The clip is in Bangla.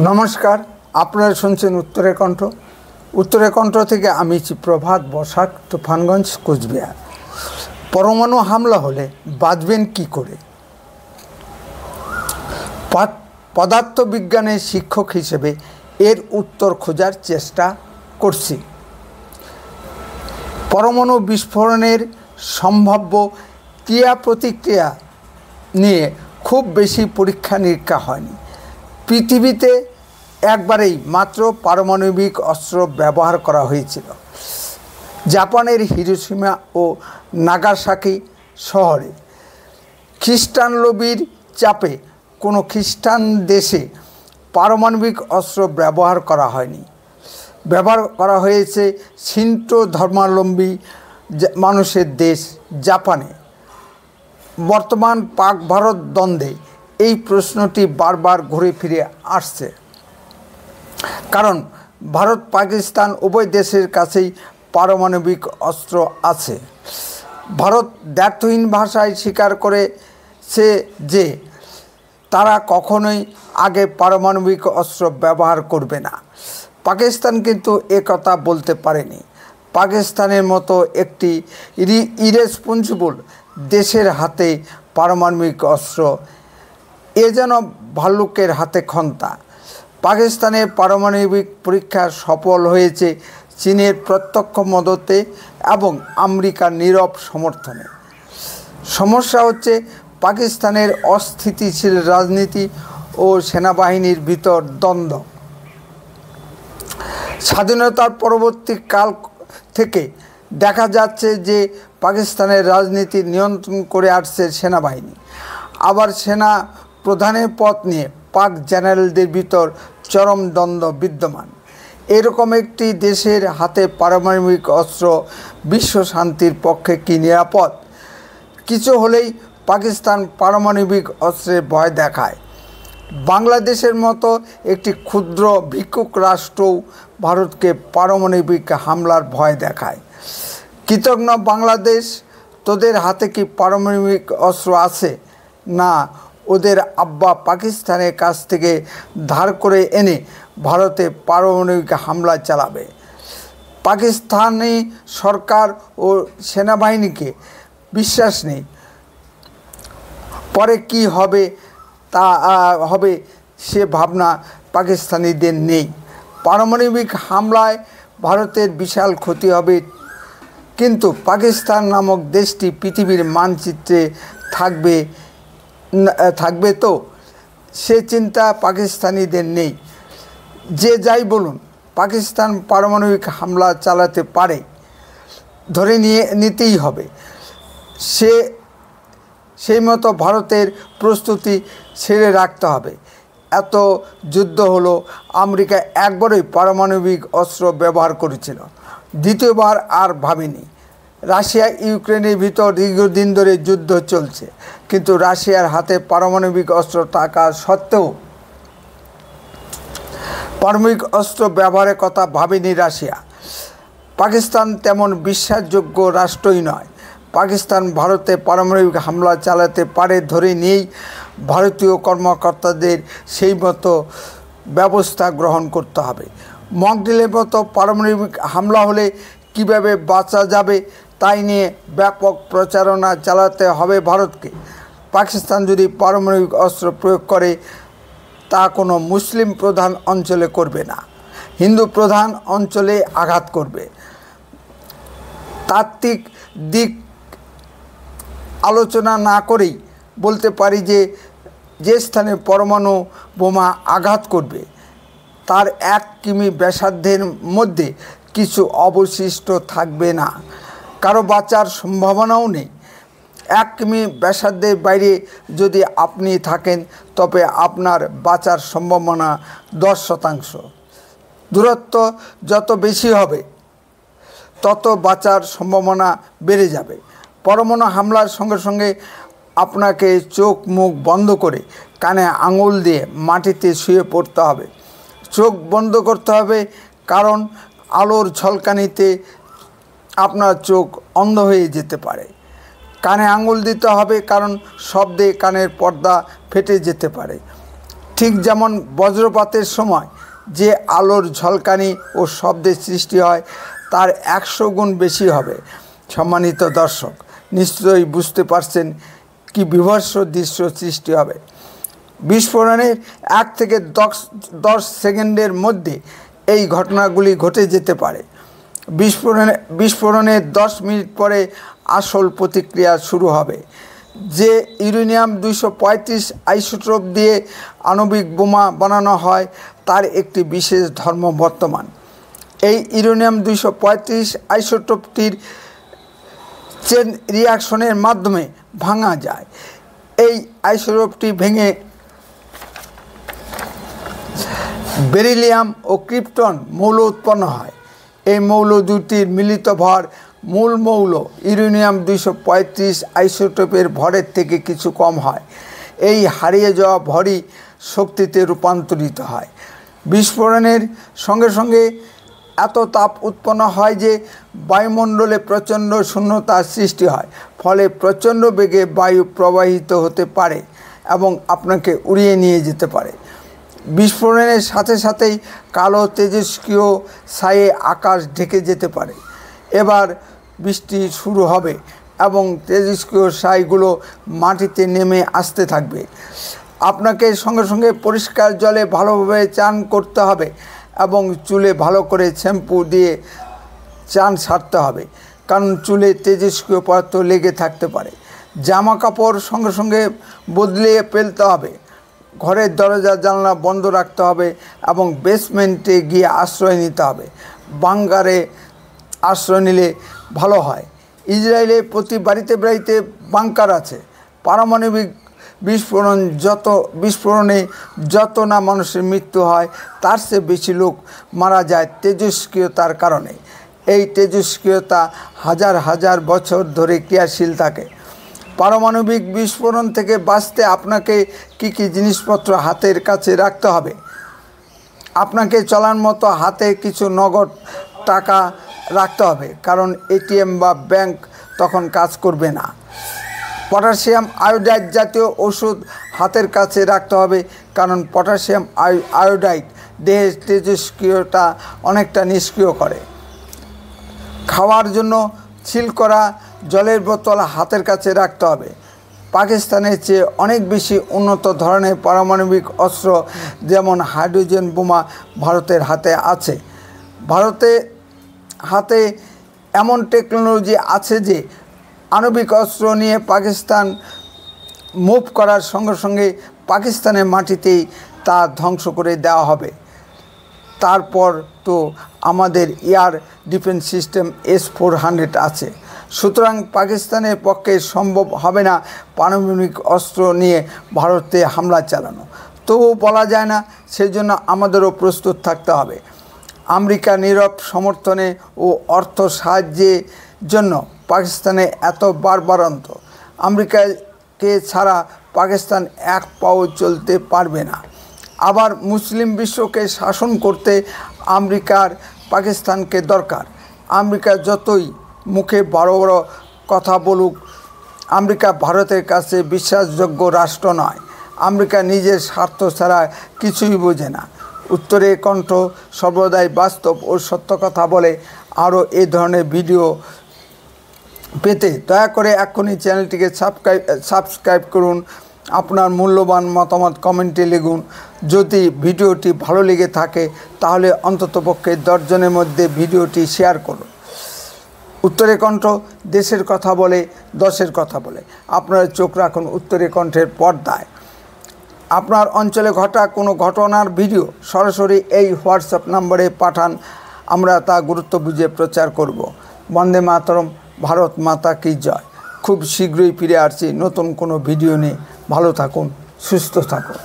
নমস্কার, আপনারা শুনছেন উত্তরের কণ্ঠ। উত্তরের কণ্ঠ থেকে আমি প্রভাত বসাক, তুফানগঞ্জ, কোচবিহার। পরমাণু হামলা হলে বাঁচবেন কি করে? পদার্থবিজ্ঞানের শিক্ষক হিসেবে এর উত্তর খোঁজার চেষ্টা করছি। পরমাণু বিস্ফোরণের সম্ভাব্য ক্রিয়া প্রতিক্রিয়া নিয়ে খুব বেশি পরীক্ষা নিরীক্ষা হয়নি। পৃথিবীতে একবারেই মাত্র পারমাণবিক অস্ত্র ব্যবহার করা হয়েছিল। জাপানের হিরোশিমা ও নাগাসাকি শহরে খ্রিস্টান লবির চাপে কোনো খ্রিস্টান দেশে পারমাণবিক অস্ত্র ব্যবহার করা হয়নি। ব্যবহার করা হয়েছে শিন্টো ধর্মাবলম্বী মানুষের দেশ জাপানে। বর্তমান পাক ভারত দ্বন্দ্বে এই প্রশ্নটি বারবার ঘুরে ফিরে আসছে, কারণ ভারত পাকিস্তান উভয় দেশের কাছেই পারমাণবিক অস্ত্র আছে। ভারত দ্ব্যর্থহীন ভাষায় স্বীকার করেছে যে তারা কখনোই আগে পারমাণবিক অস্ত্র ব্যবহার করবে না। পাকিস্তান কিন্তু একথা বলতে পারেনি। পাকিস্তানের মতো একটি ইরেসপন্সিবল দেশের হাতে পারমাণবিক অস্ত্র এ যেন ভাল্লুকের হাতে খন্তা। পাকিস্তানের পারমাণবিক পরীক্ষা সফল হয়েছে চীনের প্রত্যক্ষ মদতে এবং আমেরিকার নীরব সমর্থনে। সমস্যা হচ্ছে পাকিস্তানের অস্থিতিশীল রাজনীতি ও সেনাবাহিনীর ভিতর দ্বন্দ্ব। স্বাধীনতার পরবর্তী কাল থেকে দেখা যাচ্ছে যে পাকিস্তানের রাজনীতি নিয়ন্ত্রণ করে আসছে সেনাবাহিনী। আবার সেনা প্রধানের পদ নিয়ে পাক জেনারেলদের ভিতর চরম দ্বন্দ্ব বিদ্যমান। এরকম একটি দেশের হাতে পারমাণবিক অস্ত্র বিশ্ব শান্তির পক্ষে কি নিরাপদ? কিছু হলেই পাকিস্তান পারমাণবিক অস্ত্রের ভয় দেখায়। বাংলাদেশের মতো একটি ক্ষুদ্র ভিক্ষুক রাষ্ট্রও ভারতকে পারমাণবিক হামলার ভয় দেখায়। কৃতজ্ঞ বাংলাদেশ, তোদের হাতে কি পারমাণবিক অস্ত্র আছে? না, ওদের আব্বা পাকিস্তানের কাছ থেকে ধার করে এনে ভারতে পারমাণবিক হামলা চালাবে। পাকিস্তানি সরকার ও সেনাবাহিনীকে বিশ্বাস নেই, পরে কি হবে তা হবে সে ভাবনা পাকিস্তানিদের নেই। পারমাণবিক হামলায় ভারতের বিশাল ক্ষতি হবে, কিন্তু পাকিস্তান নামক দেশটি পৃথিবীর মানচিত্রে থাকবে তো সে চিন্তা পাকিস্তানিদের নেই। যে যাই বলুন, পাকিস্তান পারমাণবিক হামলা চালাতে পারে, ধরে নিতেই হবে। সেই মতো ভারতের প্রস্তুতি ছেড়ে রাখতে হবে। এত যুদ্ধ হলো, আমেরিকা একবারই পারমাণবিক অস্ত্র ব্যবহার করেছিল, দ্বিতীয়বার আর ভাবেনি। রাশিয়া ইউক্রেনের ভিতর দীর্ঘদিন ধরে যুদ্ধ চলছে, কিন্তু রাশিয়ার হাতে পারমাণবিক অস্ত্র থাকা সত্ত্বেও পারমাণবিক অস্ত্র ব্যবহারের কথা ভাবেনি রাশিয়া। পাকিস্তান তেমন বিশ্বাসযোগ্য রাষ্ট্রই নয়। পাকিস্তান ভারতে পারমাণবিক হামলা চালাতে পারে ধরে নিয়েই ভারতীয় কর্মকর্তাদের সেই মতো ব্যবস্থা গ্রহণ করতে হবে। মকডিলের মতো পারমাণবিক হামলা হলে কিভাবে বাঁচা যাবে তাই নিয়ে ব্যাপক প্রচারণা চালাতে হবে ভারতকে। পাকিস্তান যদি পারমাণবিক অস্ত্র প্রয়োগ করে তা কোনো মুসলিম প্রধান অঞ্চলে করবে না, হিন্দু প্রধান অঞ্চলে আঘাত করবে। তাত্ত্বিক দিক আলোচনা না করেই বলতে পারি যে স্থানে পরমাণু বোমা আঘাত করবে তার 1 কিমি ব্যাসার্ধের মধ্যে কিছু অবশিষ্ট থাকবে না, কারো বাঁচার সম্ভাবনাও নেই। 1 কিমি ব্যাসার্ধের বাইরে যদি আপনি থাকেন তবে আপনার বাঁচার সম্ভাবনা 10%। দূরত্ব যত বেশি হবে তত বাঁচার সম্ভাবনা বেড়ে যাবে। পরমাণু হামলার সঙ্গে সঙ্গে আপনাকে চোখ মুখ বন্ধ করে কানে আঙুল দিয়ে মাটিতে শুয়ে পড়তে হবে। চোখ বন্ধ করতে হবে, কারণ আলোর ঝলকানিতে আপনার চোখ অন্ধ হয়ে যেতে পারে। কানে আঙুল দিতে হবে, কারণ শব্দে কানের পর্দা ফেটে যেতে পারে। ঠিক যেমন বজ্রপাতের সময় যে আলোর ঝলকানি ও শব্দের সৃষ্টি হয় তার 100 গুণ বেশি হবে। সম্মানিত দর্শক, নিশ্চয়ই বুঝতে পারছেন কি বিভৎস দৃশ্য সৃষ্টি হবে। বিস্ফোরণের 1 থেকে 10 সেকেন্ডের মধ্যে এই ঘটনাগুলি ঘটে যেতে পারে। বিস্ফোরণের 10 মিনিট পরে আসল প্রতিক্রিয়া শুরু হবে। যে ইউরেনিয়াম 235 আইসোটোপ দিয়ে আণবিক বোমা বানানো হয় তার একটি বিশেষ ধর্ম বর্তমান। এই ইউরেনিয়াম 235 আইসোটোপটির চেন রিয়াকশনের মাধ্যমে ভাঙা যায়। এই আইসোটোপটি ভেঙে বেরিলিয়াম ও ক্রিপ্টন মৌল উৎপন্ন হয়। এই মৌল দুটির মিলিত ভর মূল মৌল ইউরেনিয়াম 235 আইসোটোপের ভরের থেকে কিছু কম হয়। এই হারিয়ে যাওয়া ভরই শক্তিতে রূপান্তরিত হয়। বিস্ফোরণের সঙ্গে সঙ্গে এত তাপ উৎপন্ন হয় যে বায়ুমণ্ডলে প্রচণ্ড শূন্যতার সৃষ্টি হয়। ফলে প্রচণ্ড বেগে বায়ু প্রবাহিত হতে পারে এবং আপনাকে উড়িয়ে নিয়ে যেতে পারে। বিস্ফোরণের সাথে সাথেই কালো তেজস্ক্রিয় ছায়ে আকাশ ঢেকে যেতে পারে। এবার বৃষ্টি শুরু হবে এবং তেজস্ক্রিয় ছাইগুলো মাটিতে নেমে আসতে থাকবে। আপনাকে সঙ্গে সঙ্গে পরিষ্কার জলে ভালোভাবে চান করতে হবে এবং চুলে ভালো করে শ্যাম্পু দিয়ে চান সারতে হবে, কারণ চুলে তেজস্ক্রিয় পদার্থ লেগে থাকতে পারে। জামা কাপড় সঙ্গে সঙ্গে বদলে ফেলতে হবে। ঘরের দরজা জানলা বন্ধ রাখতে হবে এবং বেসমেন্টে গিয়ে আশ্রয় নিতে হবে। বাঙ্কারে আশ্রয় নিলে ভালো হয়। ইসরায়েলে প্রতি বাড়িতে বাড়িতে বাঙ্কার আছে। পারমাণবিক বিস্ফোরণে যত না মানুষের মৃত্যু হয় তার চেয়ে বেশি লোক মারা যায় তেজস্ক্রিয়তার কারণে। এই তেজস্ক্রিয়তা হাজার হাজার বছর ধরে ক্রিয়াশীল থাকে। পারমাণবিক বিস্ফোরণ থেকে বাঁচতে আপনাকে কী কী জিনিসপত্র হাতের কাছে রাখতে হবে? আপনাকে চলার মতো হাতে কিছু নগদ টাকা রাখতে হবে, কারণ এটিএম বা ব্যাংক তখন কাজ করবে না। পটাশিয়াম আয়োডাইড জাতীয় ওষুধ হাতের কাছে রাখতে হবে, কারণ পটাশিয়াম আয়োডাইড দেহের তেজস্ক্রিয়তা অনেকটা নিষ্ক্রিয় করে। খাওয়ার জন্য সিল করা জলের বোতল হাতের কাছে রাখতে হবে। পাকিস্তানের চেয়ে অনেক বেশি উন্নত ধরনের পারমাণবিক অস্ত্র যেমন হাইড্রোজেন বোমা ভারতের হাতে আছে। ভারতের হাতে এমন টেকনোলজি আছে যে আণবিক অস্ত্র নিয়ে পাকিস্তান মুভ করার সঙ্গে সঙ্গে পাকিস্তানের মাটিতেই তা ধ্বংস করে দেওয়া হবে। তারপর তো আমাদের এয়ার ডিফেন্স সিস্টেম S-400 আছে। সুতরাং পাকিস্তানের পক্ষে সম্ভব হবে না পারমাণবিক অস্ত্র নিয়ে ভারতে হামলা চালানো। তবুও বলা যায় না, সেজন্য আমাদেরও প্রস্তুত থাকতে হবে। আমেরিকা নীরব সমর্থনে ও অর্থ সাহায্যের জন্য পাকিস্তানে এত বাড়বাড়ন্ত। আমেরিকাকে ছাড়া পাকিস্তান এক পাও চলতে পারবে না। আবার মুসলিম বিশ্বকে শাসন করতে আমেরিকার পাকিস্তানকে দরকার। আমেরিকা যতই মুখে বড় বড় কথা বলুক, আমেরিকা ভারতের কাছে বিশ্বাসযোগ্য রাষ্ট্র নয়। আমেরিকা নিজের স্বার্থ ছাড়া কিছুই বোঝে না। উত্তরের কণ্ঠ সর্বদাই বাস্তব ও সত্য কথা বলে। আরও এই ধরনের ভিডিও পেতে দয়া করে এখনই চ্যানেলটিকে সাবস্ক্রাইব করুন। আপনার মূল্যবান মতামত কমেন্টে লিখুন। যদি ভিডিওটি ভালো লেগে থাকে তাহলে অন্ততপক্ষে 10 জনের মধ্যে ভিডিওটি শেয়ার করুন। উত্তরের কণ্ঠ দেশের কথা বলে, দশের কথা বলে। আপনারা চোখ রাখুন উত্তরের কণ্ঠের পর্দায়। আপনার অঞ্চলে ঘটা কোনো ঘটনার ভিডিও সরাসরি এই হোয়াটসঅ্যাপ নম্বরে পাঠান, আমরা তা গুরুত্ব বুঝে প্রচার করব। বন্দে মাতরম, ভারত মাতা কি জয়। খুব শীঘ্রই ফিরে আসছি নতুন কোনো ভিডিও নিয়ে। ভালো থাকুন, সুস্থ থাকুন।